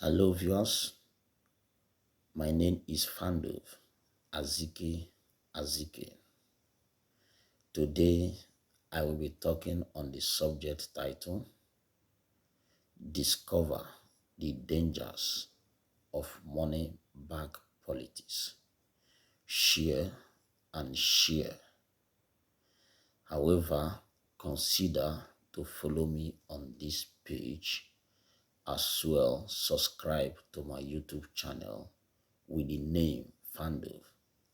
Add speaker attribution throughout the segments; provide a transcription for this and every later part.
Speaker 1: Hello viewers, my name is Fandov Azike. Today I will be talking on the subject title, Discover the Dangers of Money Bag Politics. Share and share. However, consider to follow me on this page, as well subscribe to my YouTube channel with the name Fandov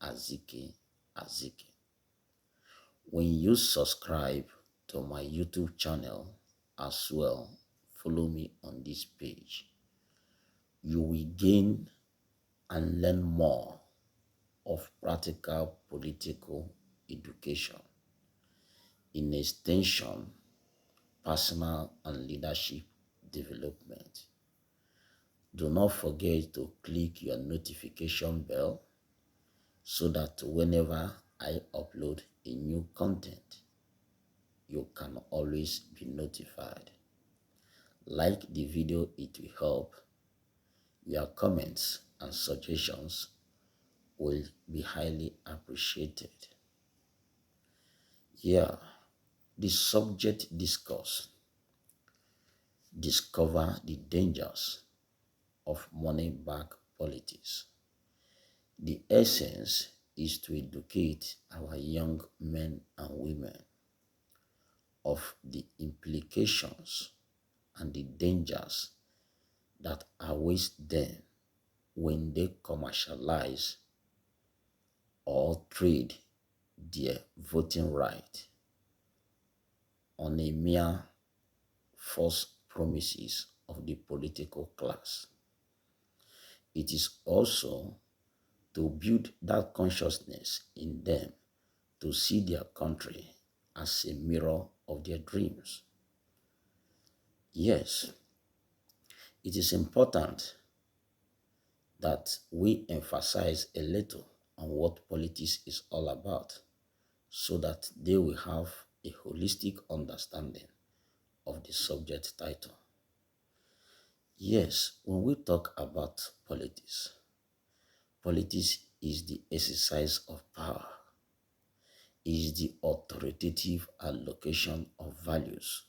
Speaker 1: Azike. When you subscribe to my YouTube channel, as well follow me on this page, you will gain and learn more of practical political education, in extension, personal and leadership development. Do not forget to click your notification bell so that whenever I upload a new content, you can always be notified. Like the video, it will help. Your comments and suggestions will be highly appreciated. Here, the subject discussed: discover the dangers of money bag politics. The essence is to educate our young men and women of the implications and the dangers that await them when they commercialize or trade their voting right on a mere false promises of the political class. It is also to build that consciousness in them to see their country as a mirror of their dreams. Yes, it is important that we emphasize a little on what politics is all about, so that they will have a holistic understanding of the subject title. Yes, when we talk about politics, politics is the exercise of power, is the authoritative allocation of values,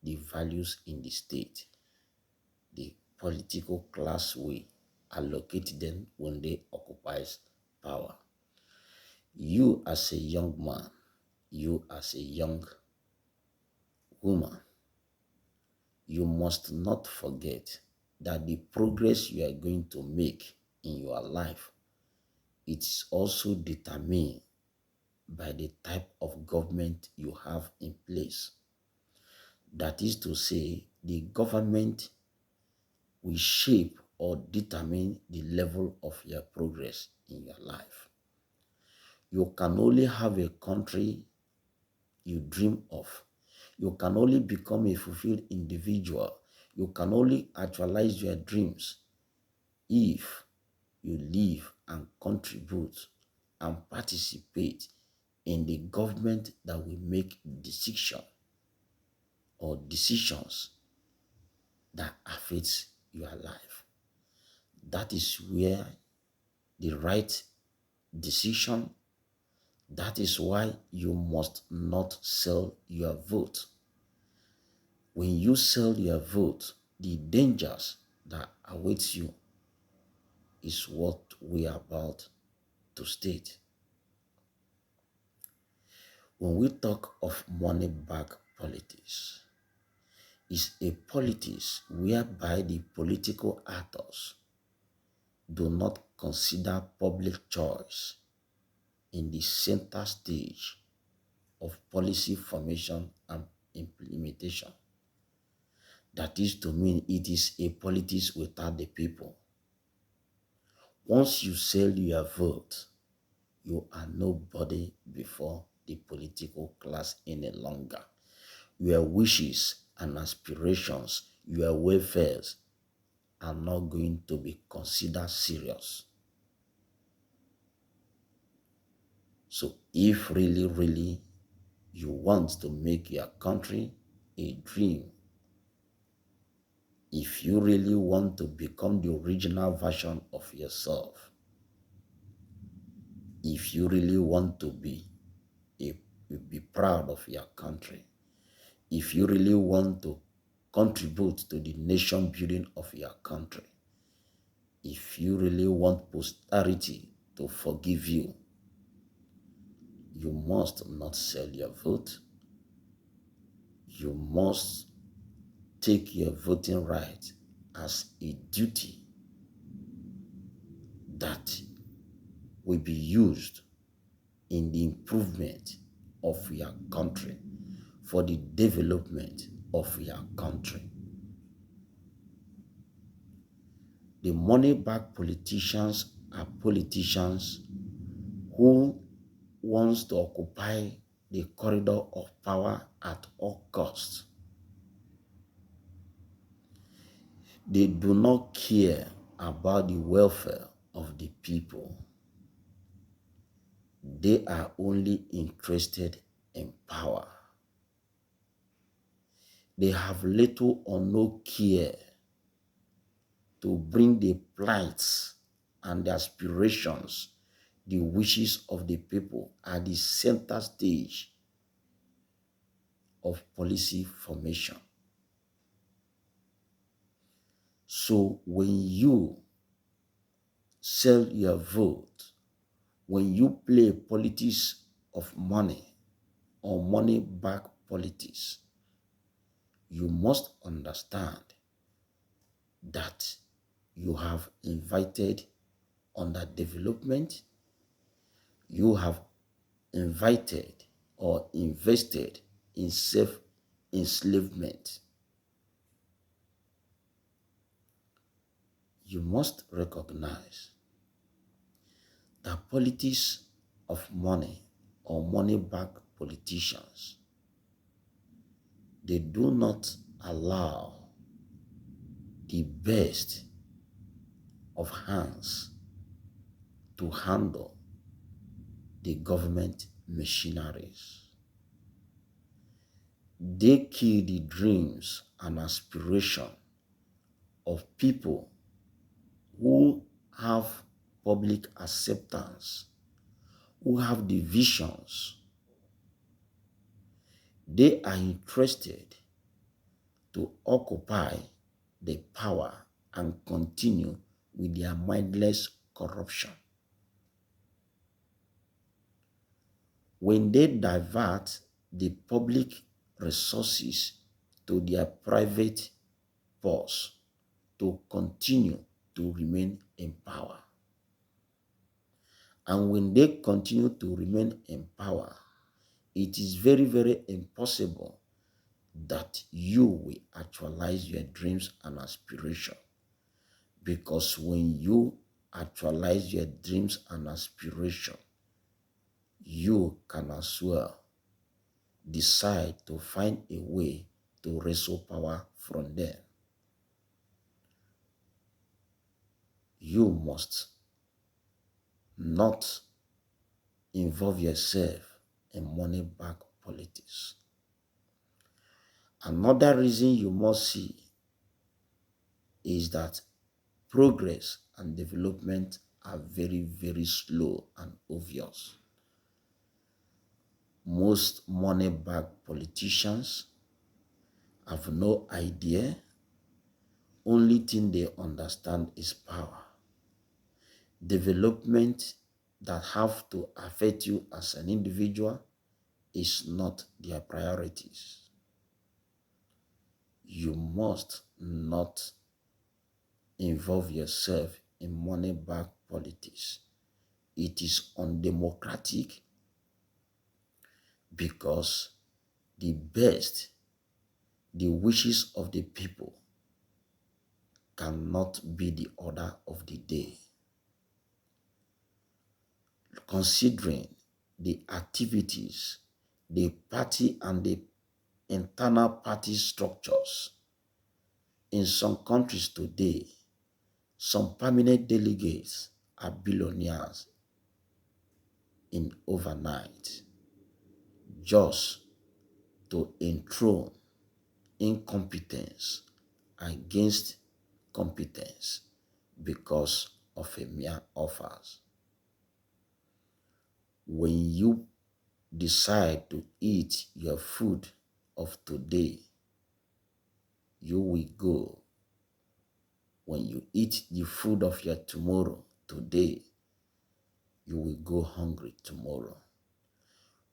Speaker 1: the values in the state. The political class will allocate them when they occupy power. You as a young man, you as a young woman, you must not forget that the progress you are going to make in your life, it is also determined by the type of government you have in place. That is to say, the government will shape or determine the level of your progress in your life. You can only have a country you dream of. You can only become a fulfilled individual. You can only actualize your dreams if you live and contribute and participate in the government that will make decisions that affect your life. That is where the right decision, that is why you must not sell your vote. When you sell your vote, the dangers that await you is what we are about to state. When we talk of money bag politics, it's a politics whereby the political actors do not consider public choice in the center stage of policy formation and implementation. That is to mean it is a politics without the people. Once you sell your vote, you are nobody before the political class any longer. Your wishes and aspirations, your welfares are not going to be considered serious. So if really you want to make your country a dream, If you really want to become the original version of yourself, if you really want to be proud of your country, if you really want to contribute to the nation building of your country, if you really want posterity to forgive you, you must not sell your vote. You must take your voting right as a duty that will be used in the improvement of your country, for the development of your country. The money-backed politicians are politicians who wants to occupy the corridor of power at all costs. They do not care about the welfare of the people. They are only interested in power. They have little or no care to bring the plights and the aspirations, the wishes of the people at the center stage of policy formation. So when you sell your vote, when you play politics of money or money-backed politics, you must understand that you have invited underdevelopment, you have invited or invested in self-enslavement. You must recognize that politics of money or money-backed politicians, they do not allow the best of hands to handle the government machineries. They kill the dreams and aspiration of people who have public acceptance, who have the visions. They are interested to occupy the power and continue with their mindless corruption. When they divert the public resources to their private purse to continue to remain in power, and when they continue to remain in power, it is very, very impossible that you will actualize your dreams and aspirations. Because when you actualize your dreams and aspirations, you can as well decide to find a way to wrestle power from them. You must not involve yourself in money-backed politics. Another reason you must see is that progress and development are very, very slow and obvious. Most money-backed politicians have no idea. Only thing they understand is power. Development that have to affect you as an individual is not their priorities. You must not involve yourself in money-backed politics. It is undemocratic, because the best, the wishes of the people cannot be the order of the day. Considering the activities, the party and the internal party structures in some countries today, some permanent delegates are billionaires in overnight, just to enthrone incompetence against competence because of a mere offers. When you decide to eat your food of today, you will go. When you eat the food of your tomorrow today, you will go hungry tomorrow.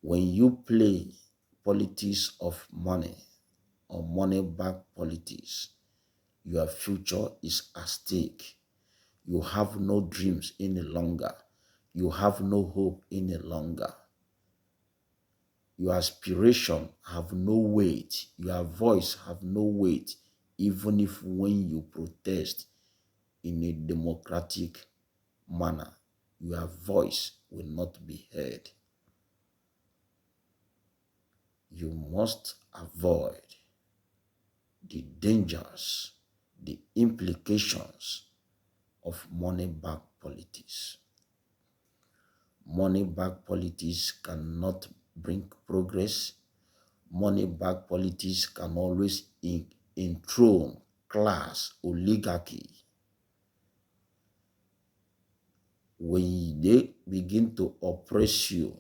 Speaker 1: When you play politics of money or money-backed politics, your future is at stake. You have no dreams any longer. You have no hope any longer. Your aspiration have no weight. Your voice have no weight, even if when you protest in a democratic manner, your voice will not be heard. You must avoid the dangers, the implications of money-backed politics. Money-backed politics cannot bring progress. Money-backed politics can always enthrone class, oligarchy. When they begin to oppress you,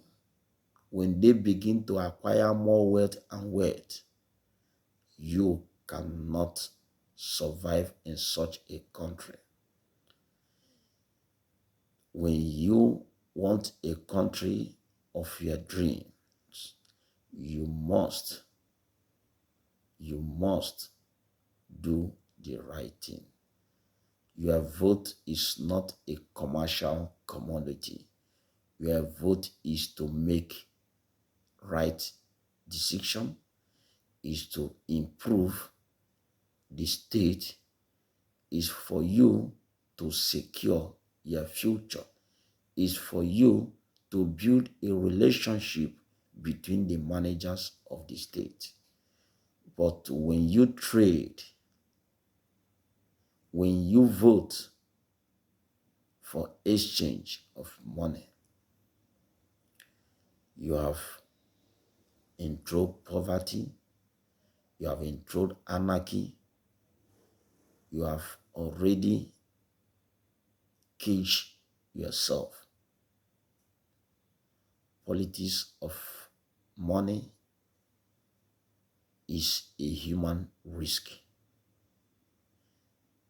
Speaker 1: when they begin to acquire more wealth and wealth, you cannot survive in such a country. When you want a country of your dreams, you must do the right thing. Your vote is not a commercial commodity. Your vote is to make right decision, is to improve the state, is for you to secure your future, is for you to build a relationship between the managers of the state. But when you trade, when you vote for exchange of money, you have enthroned poverty, you have enthroned anarchy, you have already caged yourself. Politics of money is a human risk.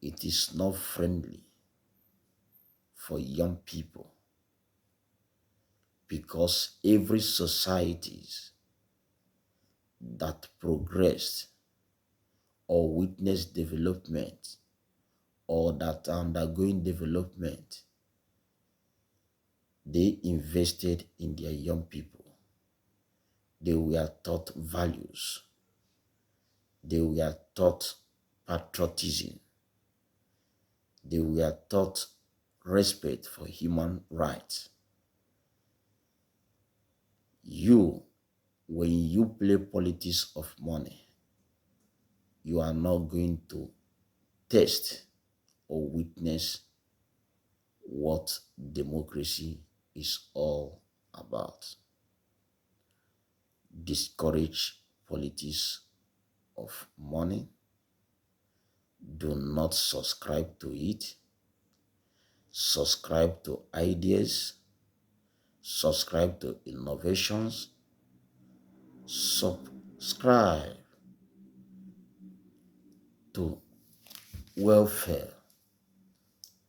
Speaker 1: It is not friendly for young people, because every society that progressed or witnessed development or that are undergoing development, they invested in their young people. They were taught values. They were taught patriotism. They were taught respect for human rights. When you play politics of money, you are not going to taste or witness what democracy is all about. Discourage politics of money. Do not subscribe to it. Subscribe to ideas. Subscribe to innovations. Subscribe to welfare,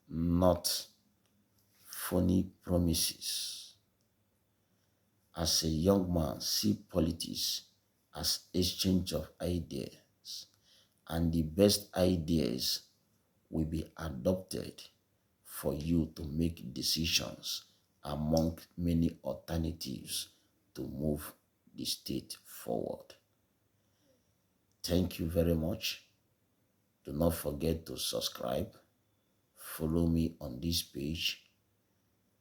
Speaker 1: not phony promises. As a young man, see politics as exchange of ideas, and the best ideas will be adopted for you to make decisions among many alternatives to move the state forward. Thank you very much. Do not forget to subscribe. Follow me on this page.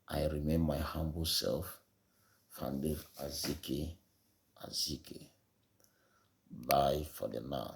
Speaker 1: I remain my humble self, Fandil Azike. Bye for the now.